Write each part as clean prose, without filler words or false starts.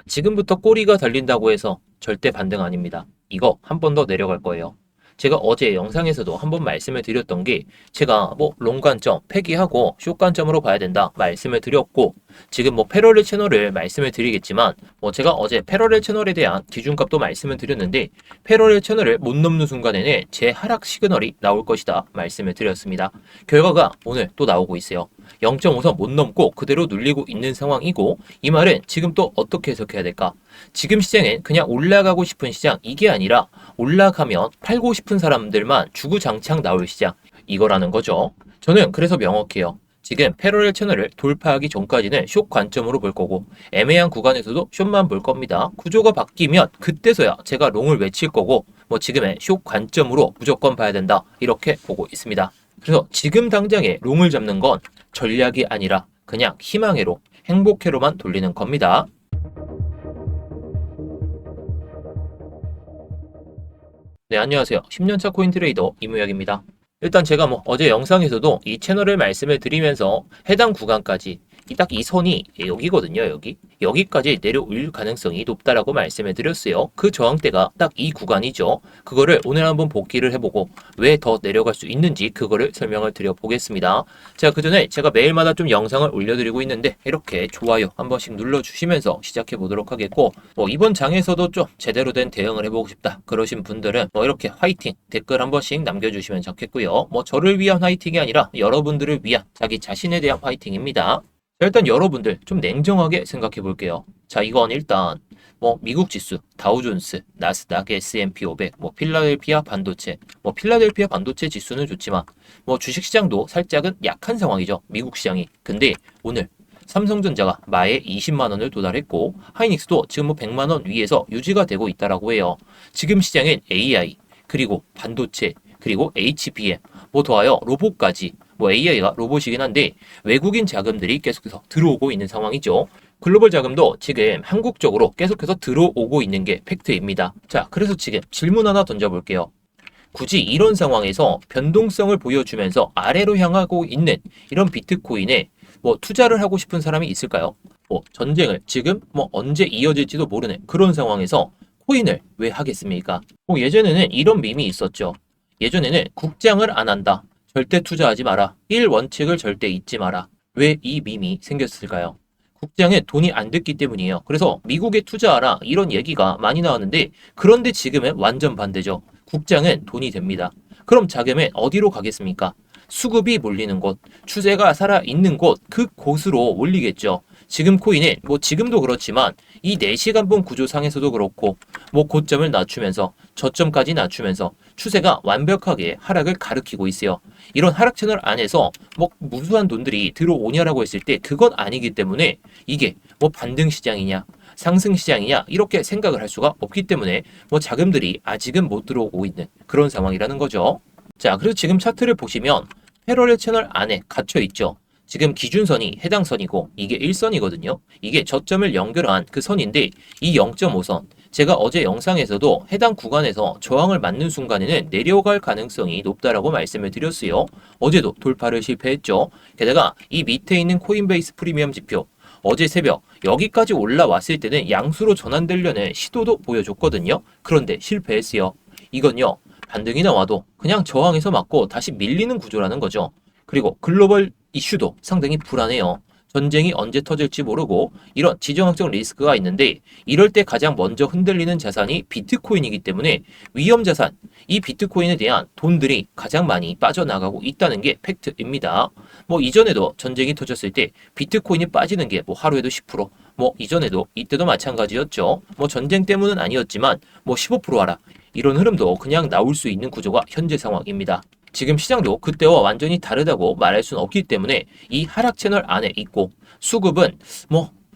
지금부터 꼬리가 달린다고 해서 절대 반등 아닙니다. 이거 한 번 더 내려갈 거예요. 제가 어제 영상에서도 한번 말씀을 드렸던 게 제가 롱 관점 폐기하고 숏 관점으로 봐야 된다 말씀을 드렸고 지금 패러렐 채널을 말씀을 드리겠지만 제가 어제 패러렐 채널에 대한 기준값도 말씀을 드렸는데 패러렐 채널을 못 넘는 순간에는 제 하락 시그널이 나올 것이다 말씀을 드렸습니다. 결과가 오늘 또 나오고 있어요. 0.5선 못 넘고 그대로 눌리고 있는 상황이고 이 말은 지금 또 어떻게 해석해야 될까? 지금 시장은 그냥 올라가고 싶은 시장 이게 아니라 올라가면 팔고 싶은 사람들만 주구장창 나올 시장 이거라는 거죠. 저는 그래서 명확해요. 지금 패러렐 채널을 돌파하기 전까지는 숏 관점으로 볼 거고 애매한 구간에서도 숏만 볼 겁니다. 구조가 바뀌면 그때서야 제가 롱을 외칠 거고 지금의 숏 관점으로 무조건 봐야 된다 이렇게 보고 있습니다. 그래서 지금 당장에 롱을 잡는 건 전략이 아니라 그냥 희망회로 행복회로만 돌리는 겁니다. 네, 안녕하세요. 10년차 코인트레이더 이무혁입니다. 일단 제가 어제 영상에서도 이 채널을 말씀을 드리면서 해당 구간까지 딱 이 선이 여기거든요. 여기까지 내려올 가능성이 높다라고 말씀을 드렸어요. 그 저항대가 딱 이 구간이죠. 그거를 오늘 한번 복기를 해보고 왜 더 내려갈 수 있는지 그거를 설명을 드려보겠습니다. 자, 그 전에 제가 매일마다 좀 영상을 올려드리고 있는데 이렇게 좋아요 한 번씩 눌러주시면서 시작해 보도록 하겠고 이번 장에서도 좀 제대로 된 대응을 해보고 싶다 그러신 분들은 이렇게 화이팅 댓글 한 번씩 남겨주시면 좋겠고요. 저를 위한 화이팅이 아니라 여러분들을 위한 자기 자신에 대한 화이팅입니다. 자, 일단 여러분들 좀 냉정하게 생각해 볼게요. 자, 이건 일단 미국 지수, 다우존스, 나스닥, S&P 500, 필라델피아 반도체, 필라델피아 반도체 지수는 좋지만 주식시장도 살짝은 약한 상황이죠. 미국 시장이. 근데 오늘 삼성전자가 마에 20만 원을 도달했고 하이닉스도 지금 100만 원 위에서 유지가 되고 있다라고 해요. 지금 시장엔 AI 그리고 반도체 그리고 HBM 더하여 로봇까지 AI가 로봇이긴 한데 외국인 자금들이 계속해서 들어오고 있는 상황이죠. 글로벌 자금도 지금 한국 쪽으로 계속해서 들어오고 있는 게 팩트입니다. 자, 그래서 지금 질문 하나 던져볼게요. 굳이 이런 상황에서 변동성을 보여주면서 아래로 향하고 있는 이런 비트코인에 투자를 하고 싶은 사람이 있을까요? 전쟁을 지금 언제 이어질지도 모르는 그런 상황에서 코인을 왜 하겠습니까? 예전에는 이런 밈이 있었죠. 예전에는 국장을 안 한다. 절대 투자하지 마라. 1원칙을 절대 잊지 마라. 왜 이 밈이 생겼을까요? 국장은 돈이 안 됐기 때문이에요. 그래서 미국에 투자하라 이런 얘기가 많이 나왔는데 그런데 지금은 완전 반대죠. 국장은 돈이 됩니다. 그럼 자금은 어디로 가겠습니까? 수급이 몰리는 곳, 추세가 살아있는 곳, 그곳으로 몰리겠죠. 지금 코인은 지금도 그렇지만 이 4시간봉 구조상에서도 그렇고 고점을 낮추면서 저점까지 낮추면서 추세가 완벽하게 하락을 가리키고 있어요. 이런 하락 채널 안에서 무수한 돈들이 들어오냐라고 했을 때 그건 아니기 때문에 이게 반등 시장이냐 상승 시장이냐 이렇게 생각을 할 수가 없기 때문에 자금들이 아직은 못 들어오고 있는 그런 상황이라는 거죠. 자, 그래서 지금 차트를 보시면 패러렐 채널 안에 갇혀 있죠. 지금 기준선이 해당 선이고 이게 1선이거든요. 이게 저점을 연결한 그 선인데 이 0.5선 제가 어제 영상에서도 해당 구간에서 저항을 맞는 순간에는 내려갈 가능성이 높다라고 말씀을 드렸어요. 어제도 돌파를 실패했죠. 게다가 이 밑에 있는 코인베이스 프리미엄 지표 어제 새벽 여기까지 올라왔을 때는 양수로 전환되려는 시도도 보여줬거든요. 그런데 실패했어요. 이건요. 반등이 나와도 그냥 저항에서 맞고 다시 밀리는 구조라는 거죠. 그리고 글로벌 이슈도 상당히 불안해요. 전쟁이 언제 터질지 모르고 이런 지정학적 리스크가 있는데 이럴 때 가장 먼저 흔들리는 자산이 비트코인이기 때문에 위험 자산, 이 비트코인에 대한 돈들이 가장 많이 빠져나가고 있다는 게 팩트입니다. 이전에도 전쟁이 터졌을 때 비트코인이 빠지는 게 하루에도 10%, 이전에도 이때도 마찬가지였죠. 전쟁 때문은 아니었지만 15% 하라. 이런 흐름도 그냥 나올 수 있는 구조가 현재 상황입니다. 지금 시장도 그때와 완전히 다르다고 말할 수는 없기 때문에 이 하락 채널 안에 있고 수급은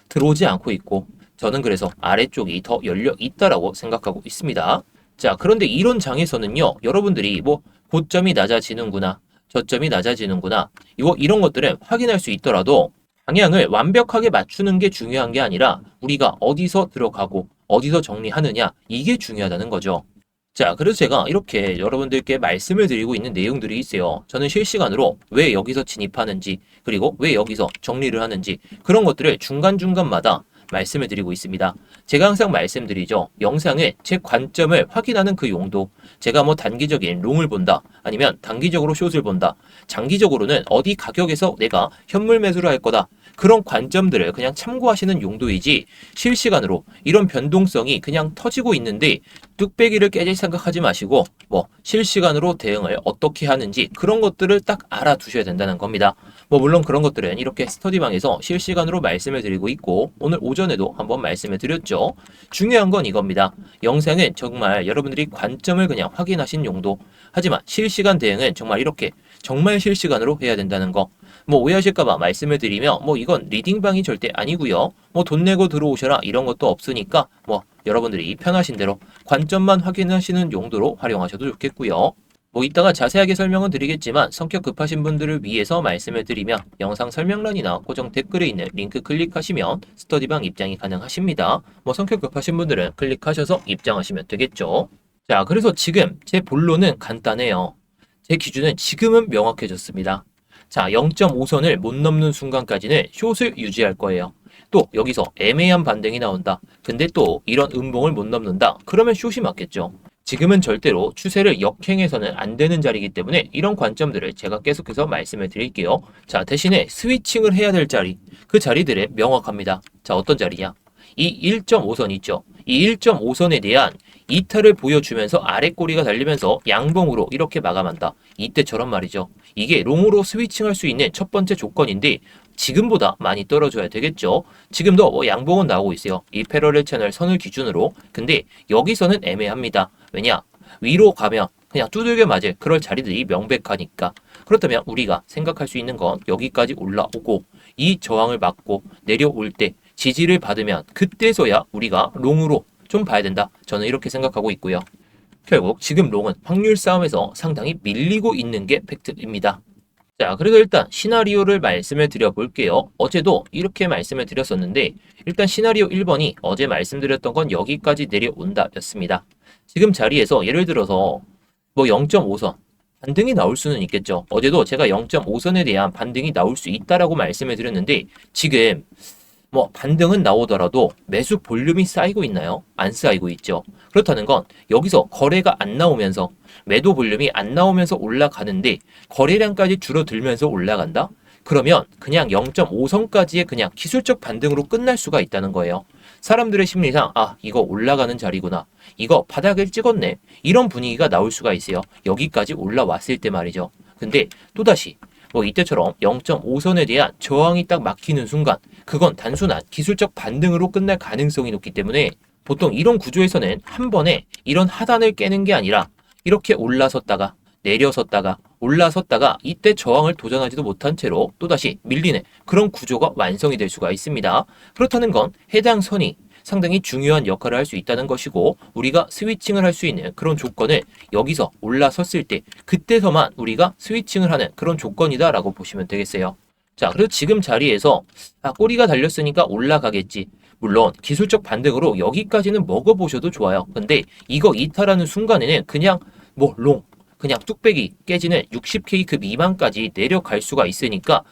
들어오지 않고 있고 저는 그래서 아래쪽이 더 열려 있다라고 생각하고 있습니다. 자, 그런데 이런 장에서는요. 여러분들이 고점이 낮아지는구나. 저점이 낮아지는구나. 이런 것들은 확인할 수 있더라도 방향을 완벽하게 맞추는 게 중요한 게 아니라 우리가 어디서 들어가고 어디서 정리하느냐 이게 중요하다는 거죠. 자, 그래서 제가 이렇게 여러분들께 말씀을 드리고 있는 내용들이 있어요. 저는 실시간으로 왜 여기서 진입하는지, 그리고 왜 여기서 정리를 하는지, 그런 것들을 중간중간마다 말씀을 드리고 있습니다. 제가 항상 말씀드리죠. 영상은 제 관점을 확인하는 그 용도, 제가 뭐 단기적인 롱을 본다, 아니면 단기적으로 숏을 본다, 장기적으로는 어디 가격에서 내가 현물 매수를 할 거다, 그런 관점들을 그냥 참고하시는 용도이지 실시간으로 이런 변동성이 그냥 터지고 있는데 뚝배기를 깨질 생각하지 마시고 뭐 실시간으로 대응을 어떻게 하는지 그런 것들을 딱 알아두셔야 된다는 겁니다. 뭐 물론 그런 것들은 이렇게 스터디방에서 실시간으로 말씀을 드리고 있고 오늘 오전에도 한번 말씀을 드렸죠. 중요한 건 이겁니다. 영상은 정말 여러분들이 관점을 그냥 확인하신 용도, 하지만 실시간 대응은 정말 이렇게 정말 실시간으로 해야 된다는 거. 뭐 오해하실까봐 말씀을 드리면 뭐 이건 리딩방이 절대 아니고요. 뭐 돈 내고 들어오셔라 이런 것도 없으니까 뭐 여러분들이 편하신 대로 관점만 확인하시는 용도로 활용하셔도 좋겠고요. 뭐 이따가 자세하게 설명은 드리겠지만 성격 급하신 분들을 위해서 말씀을 드리면 영상 설명란이나 고정 댓글에 있는 링크 클릭하시면 스터디방 입장이 가능하십니다. 뭐 성격 급하신 분들은 클릭하셔서 입장하시면 되겠죠. 자, 그래서 지금 제 본론은 간단해요. 제 기준은 지금은 명확해졌습니다. 자, 0.5선을 못 넘는 순간까지는 숏을 유지할 거예요. 또 여기서 애매한 반등이 나온다. 근데 또 이런 음봉을 못 넘는다. 그러면 숏이 맞겠죠. 지금은 절대로 추세를 역행해서는 안 되는 자리이기 때문에 이런 관점들을 제가 계속해서 말씀을 드릴게요. 자, 대신에 스위칭을 해야 될 자리, 그 자리들이 명확합니다. 자, 어떤 자리냐? 이 1.5선 있죠. 이 1.5선에 대한 이탈을 보여주면서 아래 꼬리가 달리면서 양봉으로 이렇게 마감한다. 이때처럼 말이죠. 이게 롱으로 스위칭할 수 있는 첫 번째 조건인데 지금보다 많이 떨어져야 되겠죠. 지금도 뭐 양봉은 나오고 있어요. 이 패러렐 채널 선을 기준으로. 근데 여기서는 애매합니다. 왜냐? 위로 가면 그냥 두들겨 맞을 그럴 자리들이 명백하니까. 그렇다면 우리가 생각할 수 있는 건 여기까지 올라오고 이 저항을 맞고 내려올 때 지지를 받으면 그때서야 우리가 롱으로 좀 봐야 된다. 저는 이렇게 생각하고 있고요. 결국 지금 롱은 확률 싸움에서 상당히 밀리고 있는 게 팩트입니다. 자, 그래서 일단 시나리오를 말씀을 드려볼게요. 어제도 이렇게 말씀을 드렸었는데 일단 시나리오 1번이 어제 말씀드렸던 건 여기까지 내려온다 였습니다. 지금 자리에서 예를 들어서 뭐 0.5선 반등이 나올 수는 있겠죠. 어제도 제가 0.5선에 대한 반등이 나올 수 있다라고 말씀을 드렸는데 지금 뭐 반등은 나오더라도 매수 볼륨이 쌓이고 있나요? 안 쌓이고 있죠. 그렇다는 건 여기서 거래가 안 나오면서 매도 볼륨이 안 나오면서 올라가는데 거래량까지 줄어들면서 올라간다? 그러면 그냥 0.5선까지의 그냥 기술적 반등으로 끝날 수가 있다는 거예요. 사람들의 심리상 아 이거 올라가는 자리구나. 이거 바닥을 찍었네. 이런 분위기가 나올 수가 있어요. 여기까지 올라왔을 때 말이죠. 근데 또다시 뭐 이때처럼 0.5선에 대한 저항이 딱 막히는 순간 그건 단순한 기술적 반등으로 끝날 가능성이 높기 때문에 보통 이런 구조에서는 한 번에 이런 하단을 깨는 게 아니라 이렇게 올라섰다가 내려섰다가 올라섰다가 이때 저항을 도전하지도 못한 채로 또다시 밀리는 그런 구조가 완성이 될 수가 있습니다. 그렇다는 건 해당 선이 상당히 중요한 역할을 할 수 있다는 것이고 우리가 스위칭을 할 수 있는 그런 조건을 여기서 올라섰을 때 그때서만 우리가 스위칭을 하는 그런 조건이다 라고 보시면 되겠어요. 자, 그래서 지금 자리에서 꼬리가 달렸으니까 올라가겠지. 물론 기술적 반등으로 여기까지는 먹어보셔도 좋아요. 근데 이거 이탈하는 순간에는 그냥 뭐 롱, 그냥 뚝배기 깨지는 60K 그 미만까지 내려갈 수가 있으니까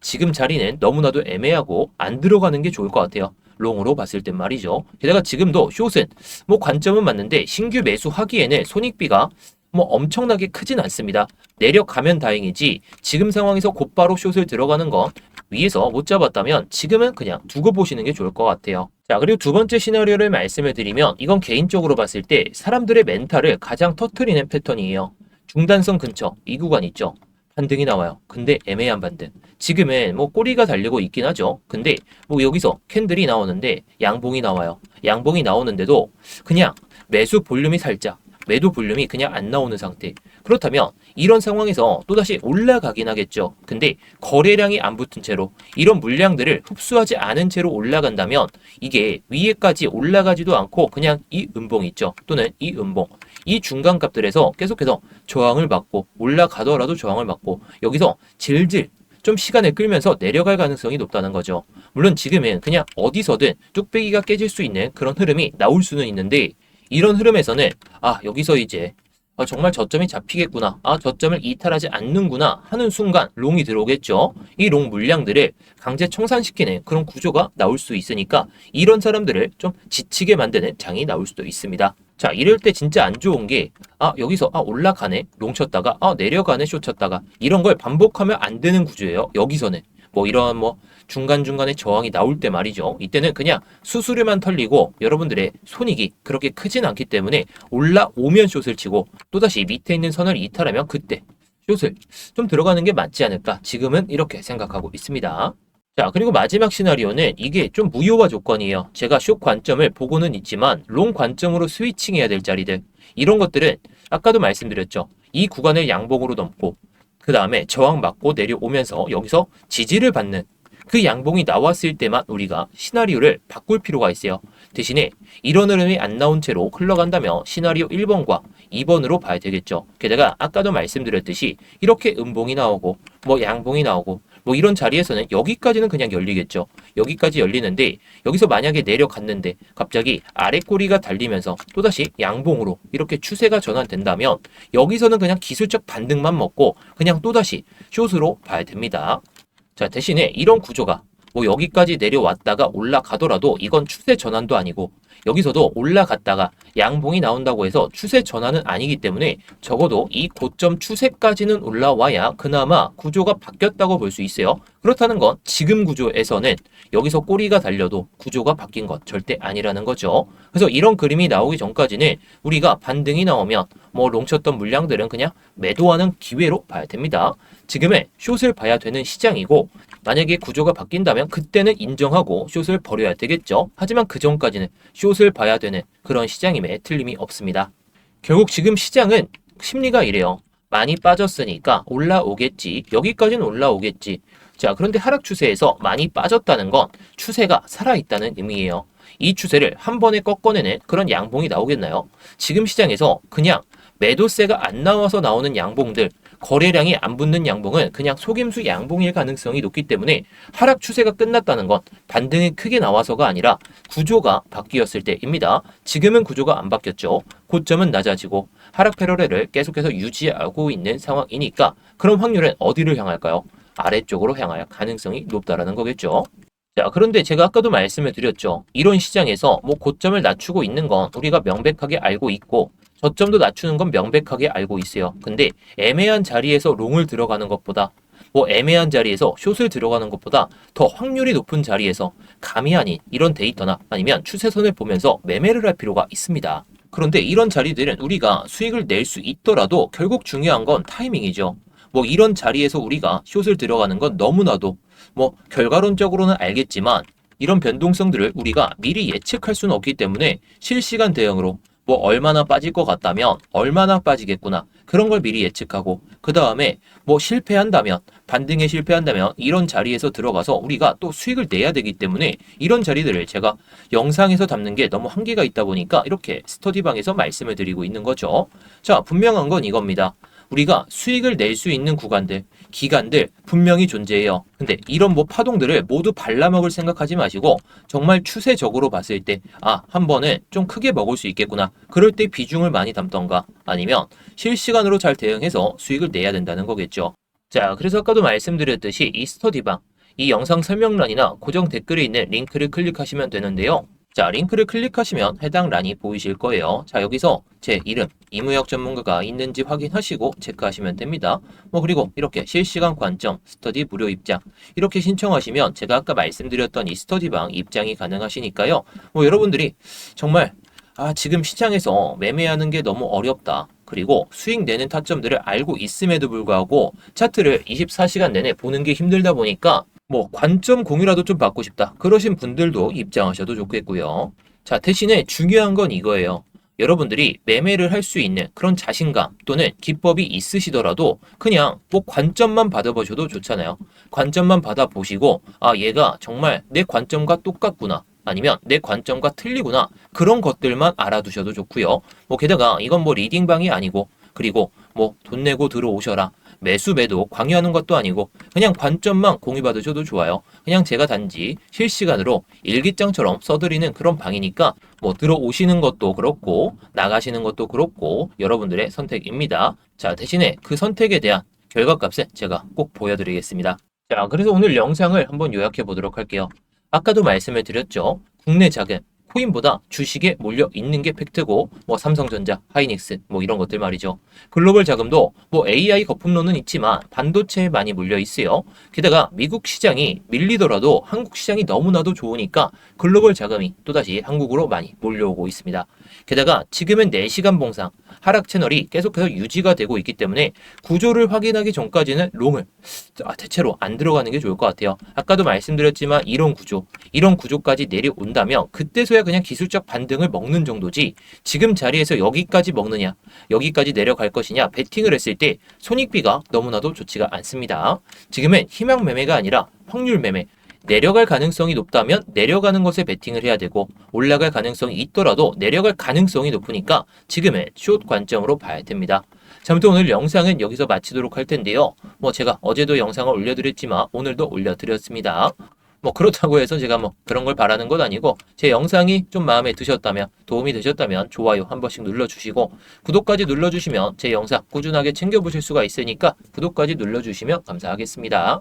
지금 자리는 너무나도 애매하고 안 들어가는 게 좋을 것 같아요. 롱으로 봤을 땐 말이죠. 게다가 지금도 숏은 뭐 관점은 맞는데 신규 매수하기에는 손익비가 뭐 엄청나게 크진 않습니다. 내려가면 다행이지 지금 상황에서 곧바로 숏을 들어가는 건 위에서 못 잡았다면 지금은 그냥 두고 보시는 게 좋을 것 같아요. 자, 그리고 두 번째 시나리오를 말씀을 드리면 이건 개인적으로 봤을 때 사람들의 멘탈을 가장 터트리는 패턴이에요. 중단선 근처 이 구간 있죠. 반등이 나와요. 근데 애매한 반등. 지금은 뭐 꼬리가 달리고 있긴 하죠. 근데 뭐 여기서 캔들이 나오는데 양봉이 나와요. 양봉이 나오는데도 그냥 매수 볼륨이 살짝 매도 볼륨이 그냥 안 나오는 상태. 그렇다면 이런 상황에서 또다시 올라가긴 하겠죠. 근데 거래량이 안 붙은 채로 이런 물량들을 흡수하지 않은 채로 올라간다면 이게 위에까지 올라가지도 않고 그냥 이 음봉 있죠. 또는 이 음봉. 이 중간값들에서 계속해서 저항을 받고 올라가더라도 저항을 받고 여기서 질질 좀 시간을 끌면서 내려갈 가능성이 높다는 거죠. 물론 지금은 그냥 어디서든 뚝배기가 깨질 수 있는 그런 흐름이 나올 수는 있는데 이런 흐름에서는 여기서 이제 정말 저점이 잡히겠구나. 저점을 이탈하지 않는구나 하는 순간 롱이 들어오겠죠. 이 롱 물량들을 강제 청산시키는 그런 구조가 나올 수 있으니까 이런 사람들을 좀 지치게 만드는 장이 나올 수도 있습니다. 자, 이럴 때 진짜 안 좋은 게 여기서 올라가네. 롱 쳤다가 내려가네. 쇼 쳤다가 이런 걸 반복하면 안 되는 구조예요. 여기서는 이런 중간중간에 저항이 나올 때 말이죠. 이때는 그냥 수수료만 털리고 여러분들의 손익이 그렇게 크진 않기 때문에 올라오면 숏을 치고 또다시 밑에 있는 선을 이탈하면 그때 숏을 좀 들어가는 게 맞지 않을까. 지금은 이렇게 생각하고 있습니다. 자, 그리고 마지막 시나리오는 이게 좀 무효화 조건이에요. 제가 숏 관점을 보고는 있지만 롱 관점으로 스위칭해야 될 자리들. 이런 것들은 아까도 말씀드렸죠. 이 구간을 양봉으로 넘고 그 다음에 저항 맞고 내려오면서 여기서 지지를 받는 그 양봉이 나왔을 때만 우리가 시나리오를 바꿀 필요가 있어요. 대신에 이런 흐름이 안 나온 채로 흘러간다면 시나리오 1번과 2번으로 봐야 되겠죠. 게다가 아까도 말씀드렸듯이 이렇게 음봉이 나오고 양봉이 나오고 이런 자리에서는 여기까지는 그냥 열리겠죠. 여기까지 열리는데 여기서 만약에 내려갔는데 갑자기 아래 꼬리가 달리면서 또다시 양봉으로 이렇게 추세가 전환된다면 여기서는 그냥 기술적 반등만 먹고 그냥 또다시 숏으로 봐야 됩니다. 자, 대신에 이런 구조가 여기까지 내려왔다가 올라가더라도 이건 추세 전환도 아니고 여기서도 올라갔다가 양봉이 나온다고 해서 추세 전환은 아니기 때문에 적어도 이 고점 추세까지는 올라와야 그나마 구조가 바뀌었다고 볼 수 있어요. 그렇다는 건 지금 구조에서는 여기서 꼬리가 달려도 구조가 바뀐 것 절대 아니라는 거죠. 그래서 이런 그림이 나오기 전까지는 우리가 반등이 나오면 롱 쳤던 물량들은 그냥 매도하는 기회로 봐야 됩니다. 지금은 숏을 봐야 되는 시장이고 만약에 구조가 바뀐다면 그때는 인정하고 숏을 버려야 되겠죠. 하지만 그 전까지는 숏을 봐야 되는 그런 시장임에 틀림이 없습니다. 결국 지금 시장은 심리가 이래요. 많이 빠졌으니까 올라오겠지. 여기까지는 올라오겠지. 자, 그런데 하락 추세에서 많이 빠졌다는 건 추세가 살아있다는 의미예요. 이 추세를 한 번에 꺾어내는 그런 양봉이 나오겠나요? 지금 시장에서 그냥 매도세가 안 나와서 나오는 양봉들, 거래량이 안 붙는 양봉은 그냥 속임수 양봉일 가능성이 높기 때문에 하락 추세가 끝났다는 건 반등이 크게 나와서가 아니라 구조가 바뀌었을 때입니다. 지금은 구조가 안 바뀌었죠. 고점은 낮아지고 하락 패러렐을 계속해서 유지하고 있는 상황이니까 그럼 확률은 어디를 향할까요? 아래쪽으로 향할 가능성이 높다라는 거겠죠. 자, 그런데 제가 아까도 말씀을 드렸죠. 이런 시장에서 고점을 낮추고 있는 건 우리가 명백하게 알고 있고 저점도 낮추는 건 명백하게 알고 있어요. 근데 애매한 자리에서 롱을 들어가는 것보다 애매한 자리에서 숏을 들어가는 것보다 더 확률이 높은 자리에서 감이 아닌 이런 데이터나 아니면 추세선을 보면서 매매를 할 필요가 있습니다. 그런데 이런 자리들은 우리가 수익을 낼 수 있더라도 결국 중요한 건 타이밍이죠. 이런 자리에서 우리가 숏을 들어가는 건 너무나도 결과론적으로는 알겠지만 이런 변동성들을 우리가 미리 예측할 수는 없기 때문에 실시간 대응으로 얼마나 빠질 것 같다면 얼마나 빠지겠구나 그런 걸 미리 예측하고 그 다음에 실패한다면 반등에 실패한다면 이런 자리에서 들어가서 우리가 또 수익을 내야 되기 때문에 이런 자리들을 제가 영상에서 담는 게 너무 한계가 있다 보니까 이렇게 스터디방에서 말씀을 드리고 있는 거죠. 자, 분명한 건 이겁니다. 우리가 수익을 낼 수 있는 구간들, 기간들 분명히 존재해요. 근데 이런 파동들을 모두 발라먹을 생각하지 마시고 정말 추세적으로 봤을 때 한 번은 좀 크게 먹을 수 있겠구나. 그럴 때 비중을 많이 담던가 아니면 실시간으로 잘 대응해서 수익을 내야 된다는 거겠죠. 자, 그래서 아까도 말씀드렸듯이 이 스터디방, 이 영상 설명란이나 고정 댓글에 있는 링크를 클릭하시면 되는데요. 자, 링크를 클릭하시면 해당 란이 보이실 거예요. 자, 여기서 제 이름, 이무혁 전문가가 있는지 확인하시고 체크하시면 됩니다. 그리고 이렇게 실시간 관점, 스터디 무료 입장 이렇게 신청하시면 제가 아까 말씀드렸던 이 스터디방 입장이 가능하시니까요. 여러분들이 정말 지금 시장에서 매매하는 게 너무 어렵다. 그리고 수익 내는 타점들을 알고 있음에도 불구하고 차트를 24시간 내내 보는 게 힘들다 보니까 관점 공유라도 좀 받고 싶다. 그러신 분들도 입장하셔도 좋겠고요. 자, 대신에 중요한 건 이거예요. 여러분들이 매매를 할 수 있는 그런 자신감 또는 기법이 있으시더라도 그냥 관점만 받아보셔도 좋잖아요. 관점만 받아보시고 얘가 정말 내 관점과 똑같구나. 아니면 내 관점과 틀리구나. 그런 것들만 알아두셔도 좋고요. 게다가 이건 리딩방이 아니고 그리고 돈 내고 들어오셔라. 매수 매도 강요하는 것도 아니고 그냥 관점만 공유받으셔도 좋아요. 그냥 제가 단지 실시간으로 일기장처럼 써드리는 그런 방이니까 뭐 들어오시는 것도 그렇고 나가시는 것도 그렇고 여러분들의 선택입니다. 자, 대신에 그 선택에 대한 결과값은 제가 꼭 보여드리겠습니다. 자, 그래서 오늘 영상을 한번 요약해 보도록 할게요. 아까도 말씀을 드렸죠. 국내 자금, 코인보다 주식에 몰려 있는 게 팩트고, 뭐 삼성전자, 하이닉스, 뭐 이런 것들 말이죠. 글로벌 자금도 뭐 AI 거품론은 있지만 반도체에 많이 몰려 있어요. 게다가 미국 시장이 밀리더라도 한국 시장이 너무나도 좋으니까 글로벌 자금이 또다시 한국으로 많이 몰려오고 있습니다. 게다가 지금은 4시간 봉상, 하락 채널이 계속해서 유지가 되고 있기 때문에 구조를 확인하기 전까지는 롱을 대체로 안 들어가는 게 좋을 것 같아요. 아까도 말씀드렸지만 이런 구조까지 내려온다면 그때서야 그냥 기술적 반등을 먹는 정도지 지금 자리에서 여기까지 먹느냐, 여기까지 내려갈 것이냐 베팅을 했을 때 손익비가 너무나도 좋지가 않습니다. 지금은 희망 매매가 아니라 확률 매매, 내려갈 가능성이 높다면 내려가는 것에 베팅을 해야 되고 올라갈 가능성이 있더라도 내려갈 가능성이 높으니까 지금은 숏 관점으로 봐야 됩니다. 자, 아무튼 오늘 영상은 여기서 마치도록 할 텐데요. 뭐 제가 어제도 영상을 올려드렸지만 오늘도 올려드렸습니다. 뭐 그렇다고 해서 제가 뭐 그런 걸 바라는 건 아니고 제 영상이 좀 마음에 드셨다면 도움이 되셨다면 좋아요 한 번씩 눌러주시고 구독까지 눌러주시면 제 영상 꾸준하게 챙겨보실 수가 있으니까 구독까지 눌러주시면 감사하겠습니다.